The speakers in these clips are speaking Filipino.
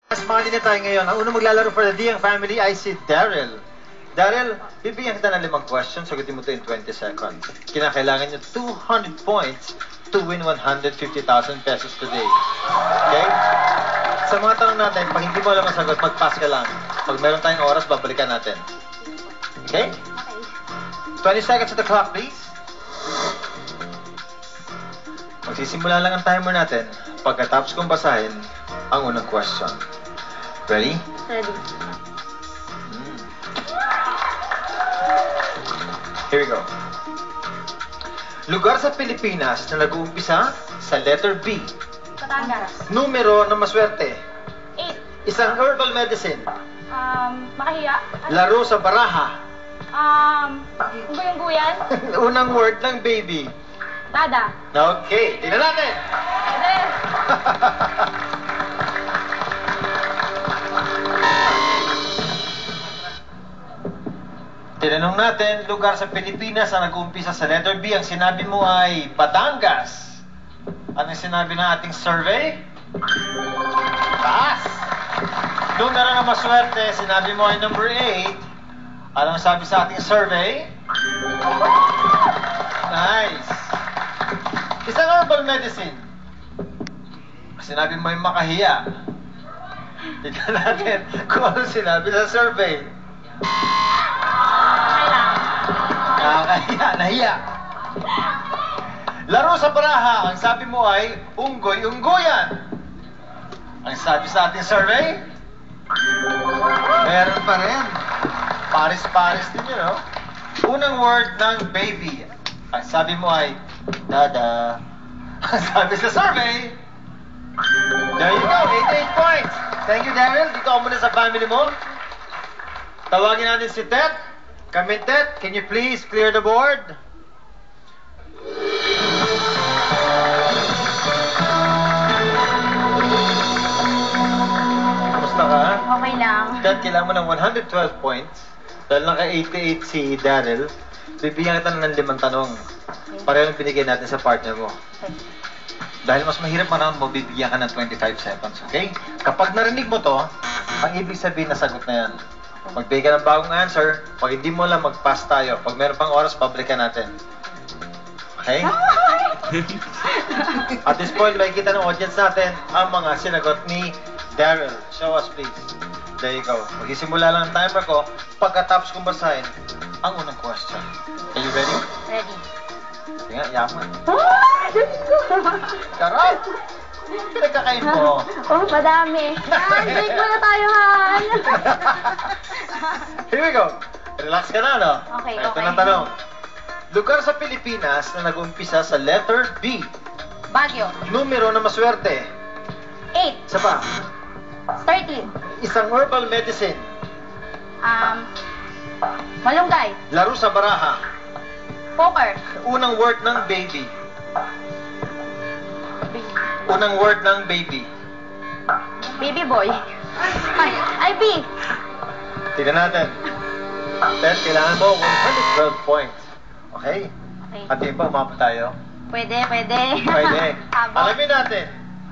Mas mali na tayo ngayon. Ang unang maglalaro for the Diang family ay si Daryl. Daryl, bibigyan kita ng 5 questions. Sagutin mo ito in 20 seconds. Kinakailangan nyo 200 points to win 150,000 pesos today. Okay? Sa mga tanong natin, pag hindi mo alam ang sagot, mag-pass ka lang. Pag meron tayong oras, babalikan natin. Okay? 20 seconds to the clock, please. Magsisimula lang ang timer natin pagkatapos kong basahin ang unang question. Ready? Ready. Here we go. Lugar sa Pilipinas na nag-uumpisa sa letter B. Batangas. Numero na maswerte. 8. Isang herbal medicine. Makahiya. Laro sa baraha. Guyang-guyan. Unang word ng baby. Dada. Okay, tingnan natin. Pwede. Tinanong natin, lugar sa Pilipinas na nag-uumpisa sa letter B. Ang sinabi mo ay Batangas. Anong sinabi ng ating survey? Pass. Numero na maswerte, sinabi mo ay number 8. Anong sabi sa ating survey? Nice. Isang herbal medicine. Sinabi mo ay makahiya. Tignan natin kung ano sinabi sa survey. Nakakahiya, nahiya. Laro sa baraha, ang sabi mo ay unggoy-unggoyan. Ang sabi sa ating survey? Meron pa rin. Paris-paris din yun, no? Unang word ng baby. Ang sabi mo ay dada. Ang sabi sa survey? There you go, 88 points. Thank you, Daryl. Dito ako muna sa family mo. Tawagin natin si Tet. Come in, Tet. Can you please clear the board? Kamusta ka? Okay lang. Tet, kailangan mo ng 112 points. Dahil naka-88 si Daryl, bibigyan kita ng 5 tanong. Pareho yung binigay natin sa partner mo. Dahil mas mahirap man mo, bibigyan ka ng 25 seconds, okay? Kapag narinig mo to, ang ibig sabihin na sagot na yan. Magbigay ka ng bagong answer. Pag hindi mo lang, mag-pass tayo. Pag meron pang oras, publican natin. Okay? At this point, makikita ng audience natin ang mga sinagot ni Daryl. Show us, please. There you go. Magsisimula lang ang timer ko pagkatapos kong basahin ang unang question. Are you ready? Ready. Sige nga, yaman. Karot! Pinagkakain mo. Oh, madami. Yan, break muna tayo, Han. Here we go. Relax ka na, no? Okay, Ito okay. na tanong. Lugar sa Pilipinas na nag-umpisa sa letter B. Baguio. Numero na maswerte. 8. Isa pa. 13. Isang herbal medicine. Malunggay. Laro sa baraha. Poker. Unang word ng baby. Unang word ng baby. Baby boy. Ay, B. Tignan natin. Ted, kailangan mo 112 points. Okay? Okay. At di ba umabot tayo? Pwede, pwede. Pwede. Abot. Alamin natin.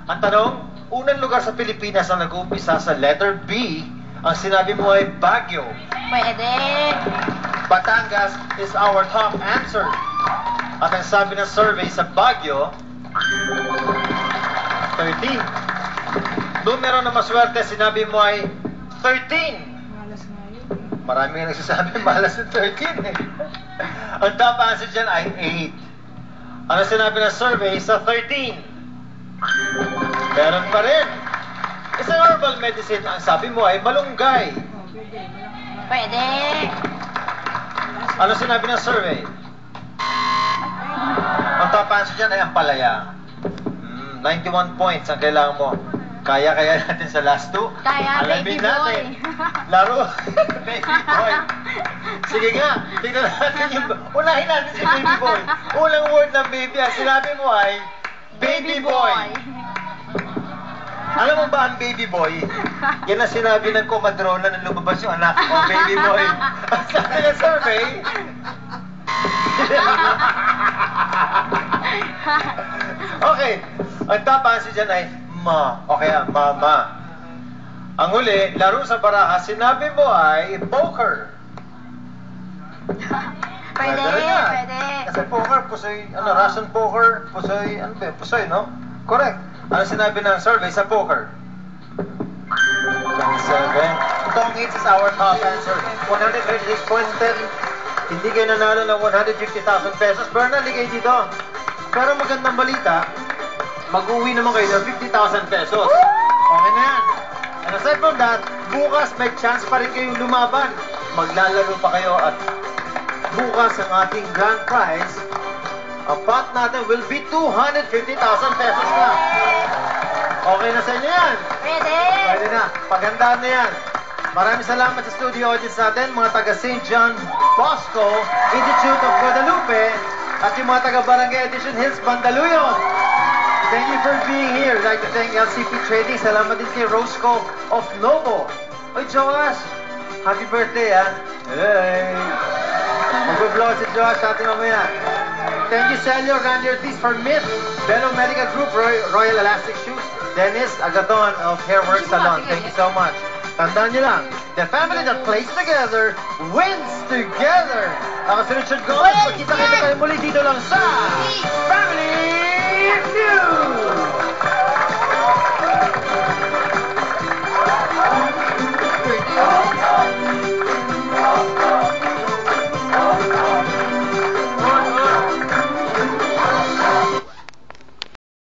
Ang tanong, unang lugar sa Pilipinas na nag-uumpisa sa letter B, ang sinabi mo ay Baguio. Pwede. Batangas is our top answer. At ang sabi ng survey sa Baguio, 13. Numero na maswerte, sinabi mo ay 13. Marami nga nagsasabi, malas yung 13 eh. Ang top answer dyan ay 8. Ano sinabi ng survey sa 13? Meron pa rin. Isang herbal medicine, ang sabi mo ay malunggay. Pwede. Ano sinabi ng survey? Ang top answer dyan ay ampalaya. 91 points ang kailangan mo. Kaya natin sa last 2. Kaya, Alamin baby natin. boy. Laro. Baby boy. Sige nga, tignan natin yung... Unahin natin si baby boy. Unang word ng baby, ang sinabi mo ay baby boy. Alam mo ba ang baby boy? Yan ang sinabi ng komadrona nang lumabas yung anak ko, baby boy. Ang sabi ng survey, okay. Ang top answer dyan ay ma. Okay, mama. Ang huli, laro sa baraha, sinabi mo ay poker. Pwede, Pwede rin yan. pwede. Kasi poker, pusoy, Russian poker, pusoy, pusoy, no? Correct. Ano sinabi ng survey sa poker? 27. Tong hits is our top answer. 136 points, 10. Hindi kayo nanalo ng 150,000 pesos. Bernal, ligay dito. Pero magandang balita, mag-uwi naman kayo ng 50,000 pesos. Okay na yan. And aside from that, bukas may chance pa rin kayong lumaban. Maglalaro pa kayo at bukas ang ating grand prize, ang pot natin will be 250,000 pesos na. Okay na sa inyo yan? Pwede. Pwede na. Pagandaan na yan. Maraming salamat sa studio audience natin, mga taga St. John Bosco Institute of Guadalupe at yung mga taga Barangay Edition Hills, Bandaluyong. Thank you for being here. I'd like to thank LCP Trading. Salamat din kay Roscoe of Novo. Oy, Joas, happy birthday, ha? Hey! Mag-vlog si Joas sa atin mamaya. Thank you, Celio Randy Ortiz for Myth, Bello Medical Group, Royal Elastic Shoes, Dennis Agaton of Hairwork Salon. Thank you so much. Tandaan niyo lang, the family that plays together wins together. Ako si Richard Gomez. Magkita-kita tayo muli dito lang sa Family News!